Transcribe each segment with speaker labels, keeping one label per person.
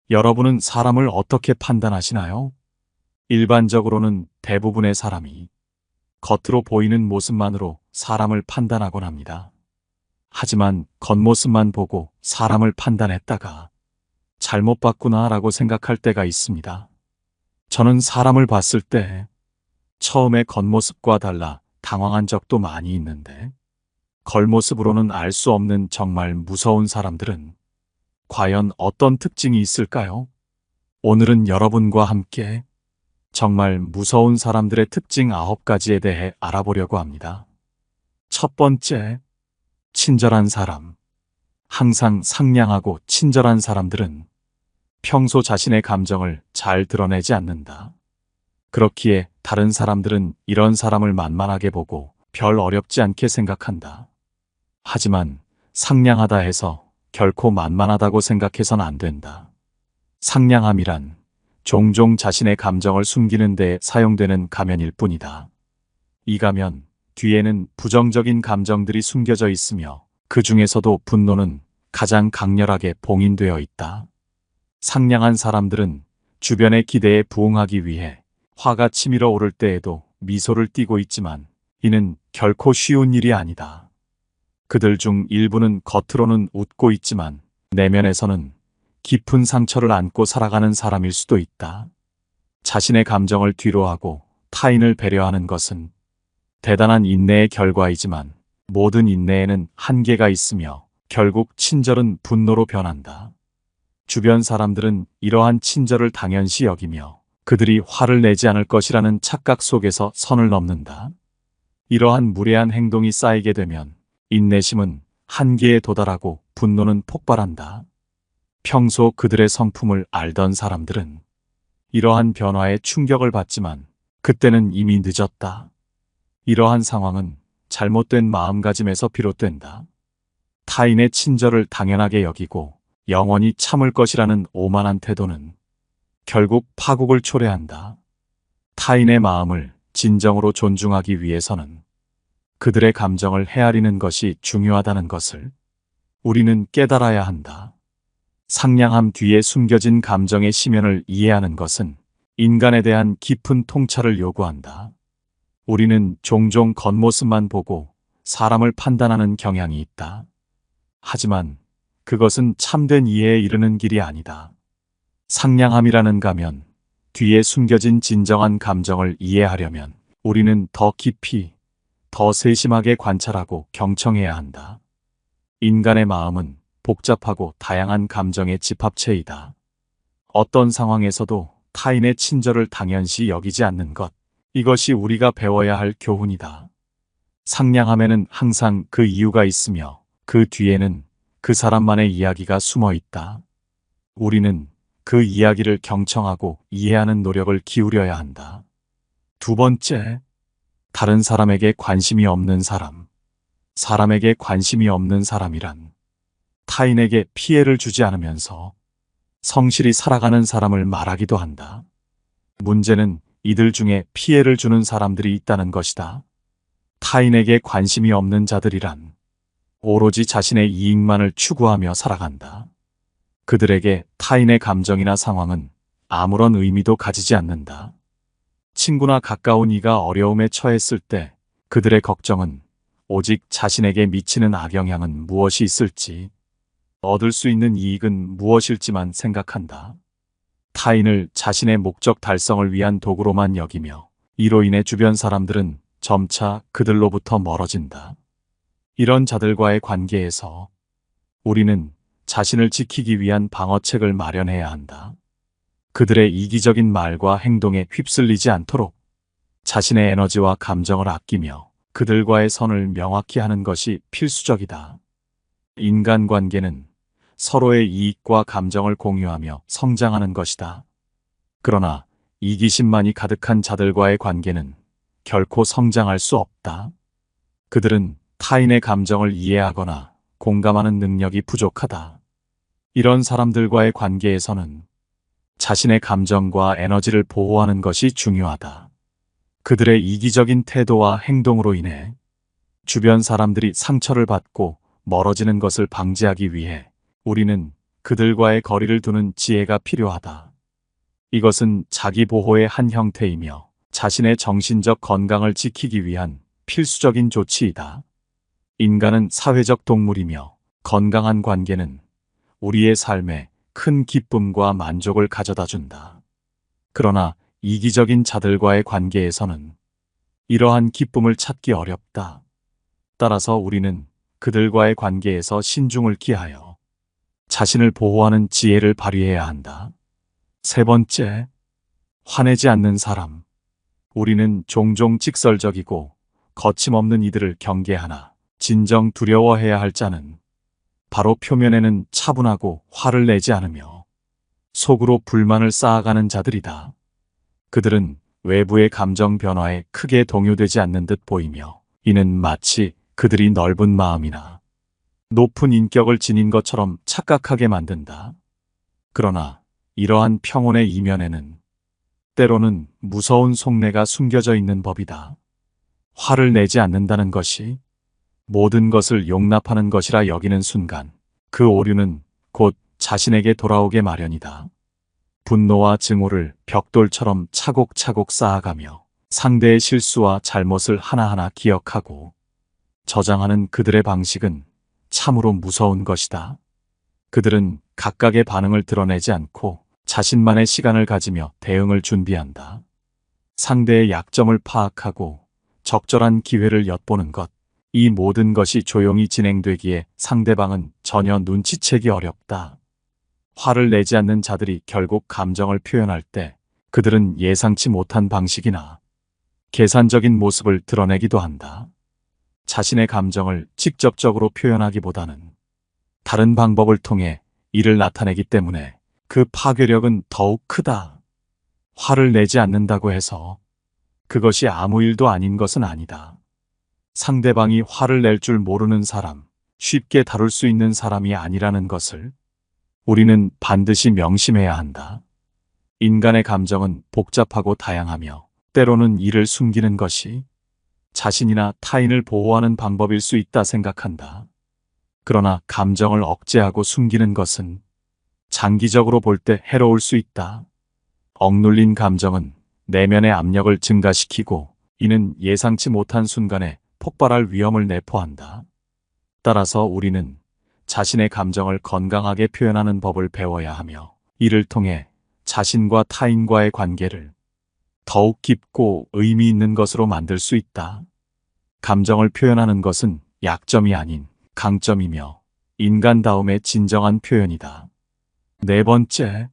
Speaker 1: 여러분은 사람을 어떻게 판단하시나요? 일반적으로는 대부분의 사람이 겉으로 보이는 모습만으로 사람을 판단하곤 합니다. 하지만 겉모습만 보고 사람을 판단했다가 잘못 봤구나라고 생각할 때가 있습니다. 저는 사람을 봤을 때 처음에 겉모습과 달라 당황한 적도 많이 있는데, 겉모습으로는 알 수 없는 정말 무서운 사람들은 과연 어떤 특징이 있을까요? 오늘은 여러분과 함께 정말 무서운 사람들의 특징 9가지에 대해 알아보려고 합니다. 첫 번째, 친절한 사람. 항상 상냥하고 친절한 사람들은 평소 자신의 감정을 잘 드러내지 않는다. 그렇기에 다른 사람들은 이런 사람을 만만하게 보고 별 어렵지 않게 생각한다. 하지만 상냥하다 해서 결코 만만하다고 생각해선 안 된다. 상냥함이란 종종 자신의 감정을 숨기는 데 사용되는 가면일 뿐이다. 이 가면 뒤에는 부정적인 감정들이 숨겨져 있으며 그 중에서도 분노는 가장 강렬하게 봉인되어 있다. 상냥한 사람들은 주변의 기대에 부응하기 위해 화가 치밀어 오를 때에도 미소를 띠고 있지만 이는 결코 쉬운 일이 아니다. 그들 중 일부는 겉으로는 웃고 있지만 내면에서는 깊은 상처를 안고 살아가는 사람일 수도 있다. 자신의 감정을 뒤로하고 타인을 배려하는 것은 대단한 인내의 결과이지만 모든 인내에는 한계가 있으며 결국 친절은 분노로 변한다. 주변 사람들은 이러한 친절을 당연시 여기며 그들이 화를 내지 않을 것이라는 착각 속에서 선을 넘는다. 이러한 무례한 행동이 쌓이게 되면 인내심은 한계에 도달하고 분노는 폭발한다. 평소 그들의 성품을 알던 사람들은 이러한 변화에 충격을 받지만 그때는 이미 늦었다. 이러한 상황은 잘못된 마음가짐에서 비롯된다. 타인의 친절을 당연하게 여기고 영원히 참을 것이라는 오만한 태도는 결국 파국을 초래한다. 타인의 마음을 진정으로 존중하기 위해서는 그들의 감정을 헤아리는 것이 중요하다는 것을 우리는 깨달아야 한다. 상냥함 뒤에 숨겨진 감정의 심연을 이해하는 것은 인간에 대한 깊은 통찰을 요구한다. 우리는 종종 겉모습만 보고 사람을 판단하는 경향이 있다. 하지만 그것은 참된 이해에 이르는 길이 아니다. 상냥함이라는 가면 뒤에 숨겨진 진정한 감정을 이해하려면 우리는 더 깊이, 더 세심하게 관찰하고 경청해야 한다. 인간의 마음은 복잡하고 다양한 감정의 집합체이다. 어떤 상황에서도 타인의 친절을 당연시 여기지 않는 것, 이것이 우리가 배워야 할 교훈이다. 상냥함에는 항상 그 이유가 있으며 그 뒤에는 그 사람만의 이야기가 숨어 있다. 우리는 그 이야기를 경청하고 이해하는 노력을 기울여야 한다. 두 번째, 다른 사람에게 관심이 없는 사람. 사람에게 관심이 없는 사람이란 타인에게 피해를 주지 않으면서 성실히 살아가는 사람을 말하기도 한다. 문제는 이들 중에 피해를 주는 사람들이 있다는 것이다. 타인에게 관심이 없는 자들이란 오로지 자신의 이익만을 추구하며 살아간다. 그들에게 타인의 감정이나 상황은 아무런 의미도 가지지 않는다. 친구나 가까운 이가 어려움에 처했을 때 그들의 걱정은 오직 자신에게 미치는 악영향은 무엇이 있을지, 얻을 수 있는 이익은 무엇일지만 생각한다. 타인을 자신의 목적 달성을 위한 도구로만 여기며 이로 인해 주변 사람들은 점차 그들로부터 멀어진다. 이런 자들과의 관계에서 우리는 자신을 지키기 위한 방어책을 마련해야 한다. 그들의 이기적인 말과 행동에 휩쓸리지 않도록 자신의 에너지와 감정을 아끼며 그들과의 선을 명확히 하는 것이 필수적이다. 인간관계는 서로의 이익과 감정을 공유하며 성장하는 것이다. 그러나 이기심만이 가득한 자들과의 관계는 결코 성장할 수 없다. 그들은 타인의 감정을 이해하거나 공감하는 능력이 부족하다. 이런 사람들과의 관계에서는 자신의 감정과 에너지를 보호하는 것이 중요하다. 그들의 이기적인 태도와 행동으로 인해 주변 사람들이 상처를 받고 멀어지는 것을 방지하기 위해 우리는 그들과의 거리를 두는 지혜가 필요하다. 이것은 자기 보호의 한 형태이며 자신의 정신적 건강을 지키기 위한 필수적인 조치이다. 인간은 사회적 동물이며 건강한 관계는 우리의 삶에 큰 기쁨과 만족을 가져다 준다. 그러나 이기적인 자들과의 관계에서는 이러한 기쁨을 찾기 어렵다. 따라서 우리는 그들과의 관계에서 신중을 기하여 자신을 보호하는 지혜를 발휘해야 한다. 세 번째, 화내지 않는 사람. 우리는 종종 직설적이고 거침없는 이들을 경계하나 진정 두려워해야 할 자는 바로 표면에는 차분하고 화를 내지 않으며 속으로 불만을 쌓아가는 자들이다. 그들은 외부의 감정 변화에 크게 동요되지 않는 듯 보이며 이는 마치 그들이 넓은 마음이나 높은 인격을 지닌 것처럼 착각하게 만든다. 그러나 이러한 평온의 이면에는 때로는 무서운 속내가 숨겨져 있는 법이다. 화를 내지 않는다는 것이 모든 것을 용납하는 것이라 여기는 순간 그 오류는 곧 자신에게 돌아오게 마련이다. 분노와 증오를 벽돌처럼 차곡차곡 쌓아가며 상대의 실수와 잘못을 하나하나 기억하고 저장하는 그들의 방식은 참으로 무서운 것이다. 그들은 각각의 반응을 드러내지 않고 자신만의 시간을 가지며 대응을 준비한다. 상대의 약점을 파악하고 적절한 기회를 엿보는 것, 이 모든 것이 조용히 진행되기에 상대방은 전혀 눈치채기 어렵다. 화를 내지 않는 자들이 결국 감정을 표현할 때 그들은 예상치 못한 방식이나 계산적인 모습을 드러내기도 한다. 자신의 감정을 직접적으로 표현하기보다는 다른 방법을 통해 이를 나타내기 때문에 그 파괴력은 더욱 크다. 화를 내지 않는다고 해서 그것이 아무 일도 아닌 것은 아니다. 상대방이 화를 낼 줄 모르는 사람, 쉽게 다룰 수 있는 사람이 아니라는 것을 우리는 반드시 명심해야 한다. 인간의 감정은 복잡하고 다양하며 때로는 이를 숨기는 것이 자신이나 타인을 보호하는 방법일 수 있다 생각한다. 그러나 감정을 억제하고 숨기는 것은 장기적으로 볼 때 해로울 수 있다. 억눌린 감정은 내면의 압력을 증가시키고 이는 예상치 못한 순간에 폭발할 위험을 내포한다. 따라서 우리는 자신의 감정을 건강하게 표현하는 법을 배워야 하며 이를 통해 자신과 타인과의 관계를 더욱 깊고 의미 있는 것으로 만들 수 있다. 감정을 표현하는 것은 약점이 아닌 강점이며 인간다움의 진정한 표현이다. 네 번째,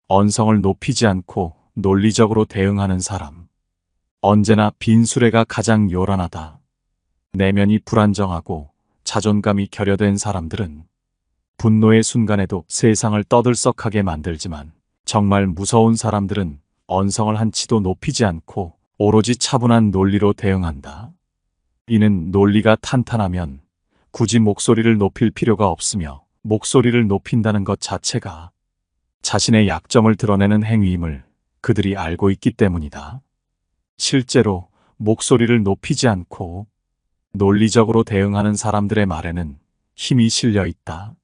Speaker 1: 언성을 높이지 않고 논리적으로 대응하는 사람. 언제나 빈 수레가 가장 요란하다. 내면이 불안정하고 자존감이 결여된 사람들은 분노의 순간에도 세상을 떠들썩하게 만들지만 정말 무서운 사람들은 언성을 한치도 높이지 않고 오로지 차분한 논리로 대응한다. 이는 논리가 탄탄하면 굳이 목소리를 높일 필요가 없으며 목소리를 높인다는 것 자체가 자신의 약점을 드러내는 행위임을 그들이 알고 있기 때문이다. 실제로 목소리를 높이지 않고 논리적으로 대응하는 사람들의 말에는 힘이 실려 있다.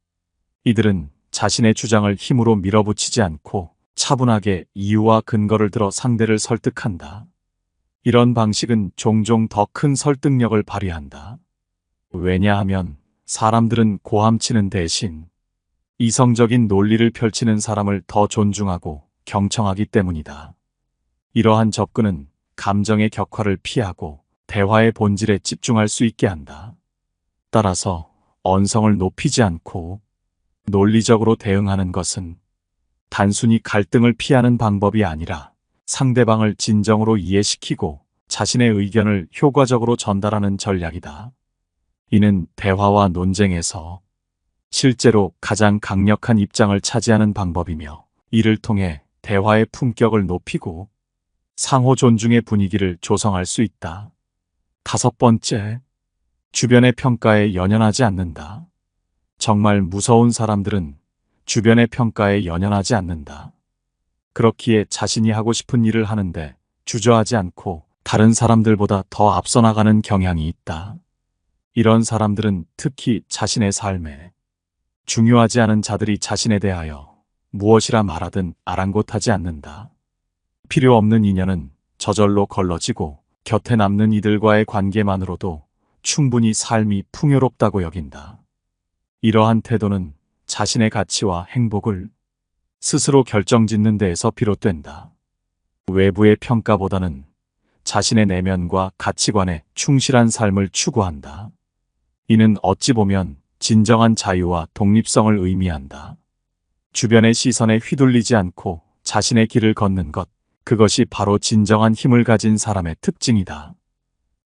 Speaker 1: 이들은 자신의 주장을 힘으로 밀어붙이지 않고 차분하게 이유와 근거를 들어 상대를 설득한다. 이런 방식은 종종 더 큰 설득력을 발휘한다. 왜냐하면 사람들은 고함치는 대신 이성적인 논리를 펼치는 사람을 더 존중하고 경청하기 때문이다. 이러한 접근은 감정의 격화를 피하고 대화의 본질에 집중할 수 있게 한다. 따라서 언성을 높이지 않고 논리적으로 대응하는 것은 단순히 갈등을 피하는 방법이 아니라 상대방을 진정으로 이해시키고 자신의 의견을 효과적으로 전달하는 전략이다. 이는 대화와 논쟁에서 실제로 가장 강력한 입장을 차지하는 방법이며 이를 통해 대화의 품격을 높이고 상호 존중의 분위기를 조성할 수 있다. 다섯 번째, 주변의 평가에 연연하지 않는다. 정말 무서운 사람들은 주변의 평가에 연연하지 않는다. 그렇기에 자신이 하고 싶은 일을 하는데 주저하지 않고 다른 사람들보다 더 앞서 나가는 경향이 있다. 이런 사람들은 특히 자신의 삶에 중요하지 않은 자들이 자신에 대하여 무엇이라 말하든 아랑곳하지 않는다. 필요 없는 인연은 저절로 걸러지고 곁에 남는 이들과의 관계만으로도 충분히 삶이 풍요롭다고 여긴다. 이러한 태도는 자신의 가치와 행복을 스스로 결정짓는 데에서 비롯된다. 외부의 평가보다는 자신의 내면과 가치관에 충실한 삶을 추구한다. 이는 어찌 보면 진정한 자유와 독립성을 의미한다. 주변의 시선에 휘둘리지 않고 자신의 길을 걷는 것, 그것이 바로 진정한 힘을 가진 사람의 특징이다.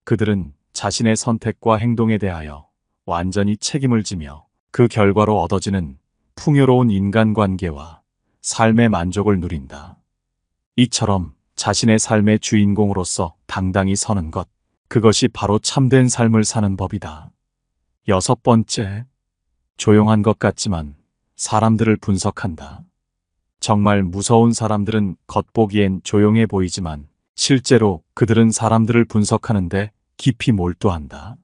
Speaker 1: 그들은 자신의 선택과 행동에 대하여 완전히 책임을 지며 그 결과로 얻어지는 풍요로운 인간관계와 삶의 만족을 누린다. 이처럼 자신의 삶의 주인공으로서 당당히 서는 것, 그것이 바로 참된 삶을 사는 법이다. 6번째, 조용한 것 같지만 사람들을 분석한다. 정말 무서운 사람들은 겉보기엔 조용해 보이지만 실제로 그들은 사람들을 분석하는데 깊이 몰두한다.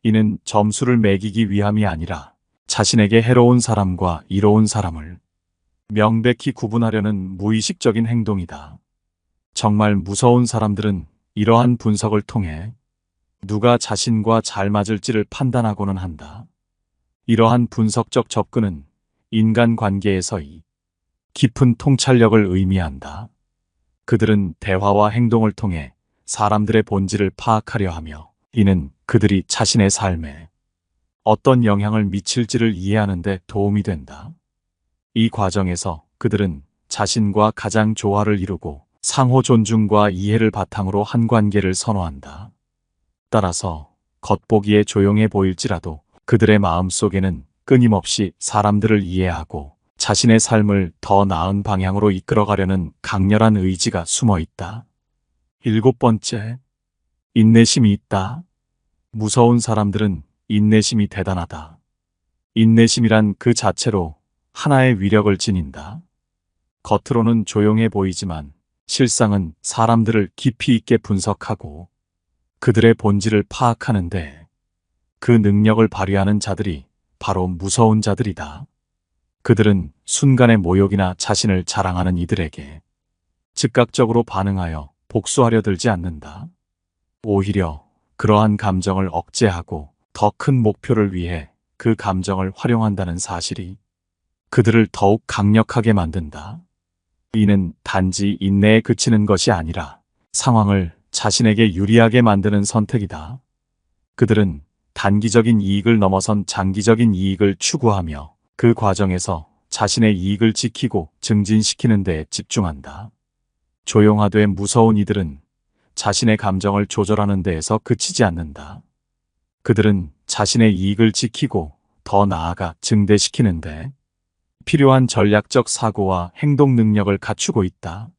Speaker 1: 이는 점수를 매기기 위함이 아니라 자신에게 해로운 사람과 이로운 사람을 명백히 구분하려는 무의식적인 행동이다. 정말 무서운 사람들은 이러한 분석을 통해 누가 자신과 잘 맞을지를 판단하고는 한다. 이러한 분석적 접근은 인간관계에서의 깊은 통찰력을 의미한다. 그들은 대화와 행동을 통해 사람들의 본질을 파악하려 하며 이는 그들이 자신의 삶에 어떤 영향을 미칠지를 이해하는 데 도움이 된다. 이 과정에서 그들은 자신과 가장 조화를 이루고 상호 존중과 이해를 바탕으로 한 관계를 선호한다. 따라서 겉보기에 조용해 보일지라도 그들의 마음속에는 끊임없이 사람들을 이해하고 자신의 삶을 더 나은 방향으로 이끌어가려는 강렬한 의지가 숨어 있다. 7번째, 인내심이 있다. 무서운 사람들은 인내심이 대단하다. 인내심이란 그 자체로 하나의 위력을 지닌다. 겉으로는 조용해 보이지만 실상은 사람들을 깊이 있게 분석하고 그들의 본질을 파악하는데 그 능력을 발휘하는 자들이 바로 무서운 자들이다. 그들은 순간의 모욕이나 자신을 자랑하는 이들에게 즉각적으로 반응하여 복수하려 들지 않는다. 오히려 그러한 감정을 억제하고 더 큰 목표를 위해 그 감정을 활용한다는 사실이 그들을 더욱 강력하게 만든다. 이는 단지 인내에 그치는 것이 아니라 상황을 자신에게 유리하게 만드는 선택이다. 그들은 단기적인 이익을 넘어선 장기적인 이익을 추구하며 그 과정에서 자신의 이익을 지키고 증진시키는 데 집중한다. 조용하되 무서운 이들은 자신의 감정을 조절하는 데에서 그치지 않는다. 그들은 자신의 이익을 지키고 더 나아가 증대시키는데 필요한 전략적 사고와 행동 능력을 갖추고 있다.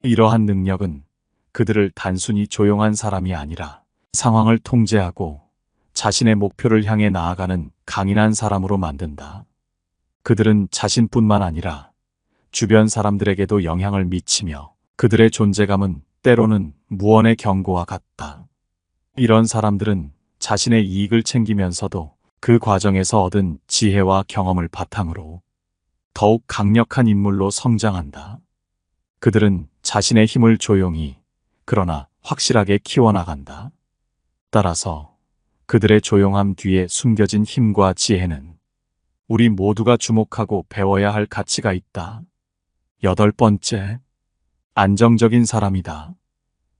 Speaker 1: 이러한 능력은 그들을 단순히 조용한 사람이 아니라 상황을 통제하고 자신의 목표를 향해 나아가는 강인한 사람으로 만든다. 그들은 자신뿐만 아니라 주변 사람들에게도 영향을 미치며 그들의 존재감은 때로는 무언의 경고와 같다. 이런 사람들은 자신의 이익을 챙기면서도 그 과정에서 얻은 지혜와 경험을 바탕으로 더욱 강력한 인물로 성장한다. 그들은 자신의 힘을 조용히 그러나 확실하게 키워나간다. 따라서 그들의 조용함 뒤에 숨겨진 힘과 지혜는 우리 모두가 주목하고 배워야 할 가치가 있다. 8번째, 안정적인 사람이다.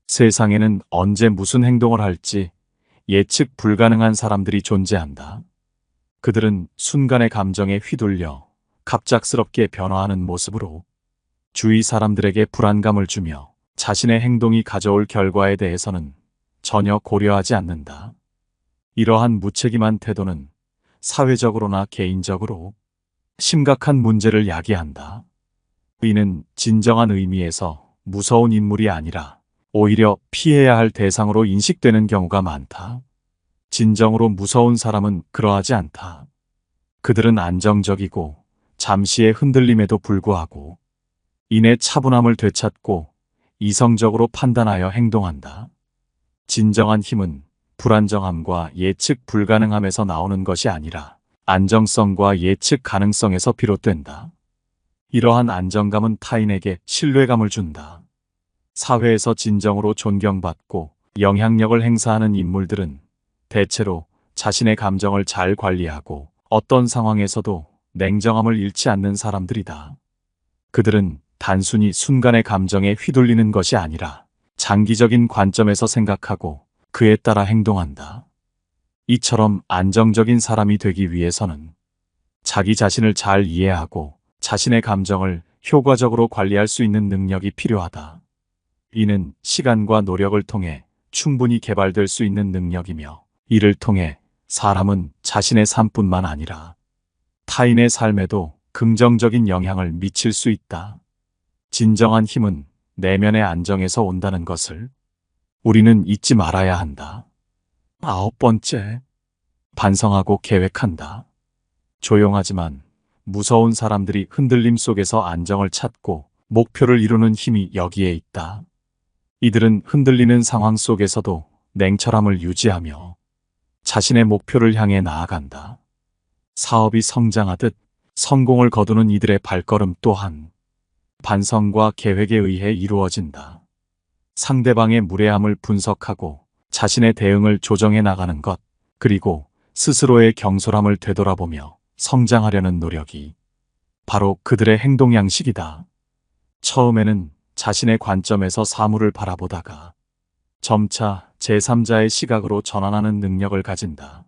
Speaker 1: 세상에는 언제 무슨 행동을 할지 예측 불가능한 사람들이 존재한다. 그들은 순간의 감정에 휘둘려 갑작스럽게 변화하는 모습으로 주위 사람들에게 불안감을 주며 자신의 행동이 가져올 결과에 대해서는 전혀 고려하지 않는다. 이러한 무책임한 태도는 사회적으로나 개인적으로 심각한 문제를 야기한다. 이는 진정한 의미에서 무서운 인물이 아니라 오히려 피해야 할 대상으로 인식되는 경우가 많다. 진정으로 무서운 사람은 그러하지 않다. 그들은 안정적이고 잠시의 흔들림에도 불구하고 이내 차분함을 되찾고 이성적으로 판단하여 행동한다. 진정한 힘은 불안정함과 예측 불가능함에서 나오는 것이 아니라 안정성과 예측 가능성에서 비롯된다. 이러한 안정감은 타인에게 신뢰감을 준다. 사회에서 진정으로 존경받고 영향력을 행사하는 인물들은 대체로 자신의 감정을 잘 관리하고 어떤 상황에서도 냉정함을 잃지 않는 사람들이다. 그들은 단순히 순간의 감정에 휘둘리는 것이 아니라 장기적인 관점에서 생각하고 그에 따라 행동한다. 이처럼 안정적인 사람이 되기 위해서는 자기 자신을 잘 이해하고 자신의 감정을 효과적으로 관리할 수 있는 능력이 필요하다. 이는 시간과 노력을 통해 충분히 개발될 수 있는 능력이며, 이를 통해 사람은 자신의 삶뿐만 아니라 타인의 삶에도 긍정적인 영향을 미칠 수 있다. 진정한 힘은 내면의 안정에서 온다는 것을 우리는 잊지 말아야 한다. 9번째, 반성하고 계획한다. 조용하지만 무서운 사람들이 흔들림 속에서 안정을 찾고 목표를 이루는 힘이 여기에 있다. 이들은 흔들리는 상황 속에서도 냉철함을 유지하며 자신의 목표를 향해 나아간다. 사업이 성장하듯 성공을 거두는 이들의 발걸음 또한 반성과 계획에 의해 이루어진다. 상대방의 무례함을 분석하고 자신의 대응을 조정해 나가는 것, 그리고 스스로의 경솔함을 되돌아보며 성장하려는 노력이 바로 그들의 행동 양식이다. 처음에는 자신의 관점에서 사물을 바라보다가 점차 제3자의 시각으로 전환하는 능력을 가진다.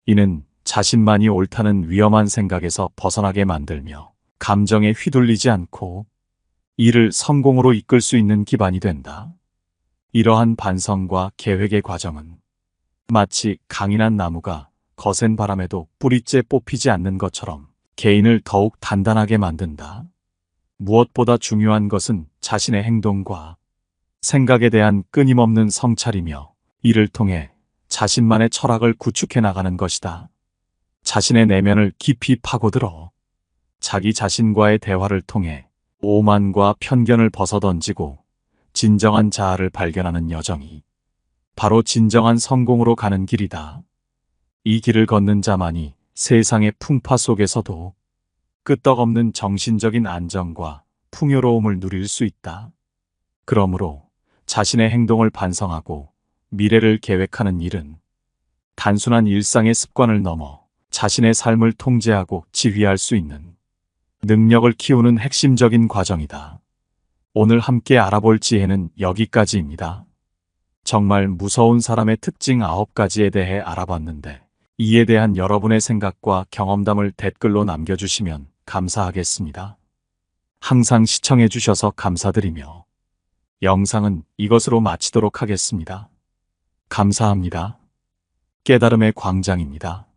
Speaker 1: 이는 자신만이 옳다는 위험한 생각에서 벗어나게 만들며 감정에 휘둘리지 않고 이를 성공으로 이끌 수 있는 기반이 된다. 이러한 반성과 계획의 과정은 마치 강인한 나무가 거센 바람에도 뿌리째 뽑히지 않는 것처럼 개인을 더욱 단단하게 만든다. 무엇보다 중요한 것은 자신의 행동과 생각에 대한 끊임없는 성찰이며, 이를 통해 자신만의 철학을 구축해 나가는 것이다. 자신의 내면을 깊이 파고들어 자기 자신과의 대화를 통해 오만과 편견을 벗어던지고 진정한 자아를 발견하는 여정이 바로 진정한 성공으로 가는 길이다. 이 길을 걷는 자만이 세상의 풍파 속에서도 끄떡없는 정신적인 안정과 풍요로움을 누릴 수 있다. 그러므로 자신의 행동을 반성하고 미래를 계획하는 일은 단순한 일상의 습관을 넘어 자신의 삶을 통제하고 지휘할 수 있는 능력을 키우는 핵심적인 과정이다. 오늘 함께 알아볼 지혜는 여기까지입니다. 정말 무서운 사람의 특징 9가지에 대해 알아봤는데, 이에 대한 여러분의 생각과 경험담을 댓글로 남겨주시면 감사하겠습니다. 항상 시청해주셔서 감사드리며 영상은 이것으로 마치도록 하겠습니다. 감사합니다. 깨달음의 광장입니다.